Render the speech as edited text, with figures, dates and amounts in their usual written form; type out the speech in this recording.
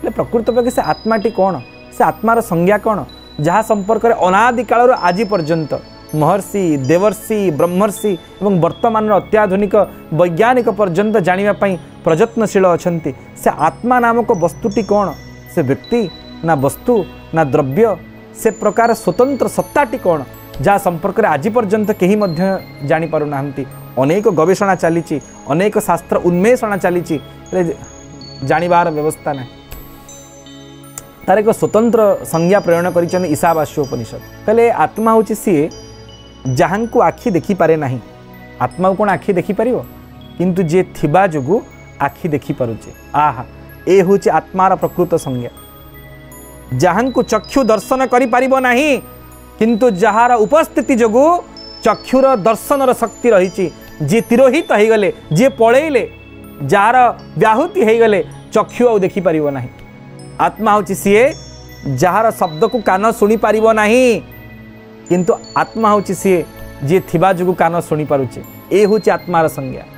प्रकृत पक्षे से आत्माटी कौन से आत्मार संज्ञा कौन जहाँ संपर्क अनादि काल आज पर्यंत महर्षि देवर्षि ब्रह्मर्षि एवं वर्तमान अत्याधुनिक वैज्ञानिक पर्यंत जानापी प्रयत्नशील अच्छा से आत्मा नामक वस्तुटी कौन से व्यक्ति ना वस्तु ना द्रव्य से प्रकार स्वतंत्र सत्ताटी कौन जहाँ संपर्क आज पर्यंत कहीं जानी पारु नाहंती। अनेक गवेषणा चली अनेक शास्त्र उन्मेषणा चली जानिबार व्यवस्था ना तार एक स्वतंत्र संज्ञा प्रेरण कर ईशावास्योपनिषद कहले आत्मा हूँ सी जहाँ को आखि देखी पारे नहीं आत्मा को कौन आखि देखी पार किंतु जे थिबा जोगु आखि देखी पारुचे आहा ए हूँ आत्मार प्रकृत संज्ञा जहाँ को चक्षु दर्शन करि पारिबो नहीं किंतु जहार उपस्थिति जोगु चक्षुर दर्शनर शक्ति रही जी तिरोहित हो गले जी पलैले जार व्याहुति हो गले चक्षु आ देखी पारिबो नहीं आत्मा हूँ सीए जार शब्द को कान शुणी पारिबो नहीं किंतु आत्मा हूँ सीए जी थिबा जोगु कान शुणी पारुचे ए हूँ आत्मार संज्ञा।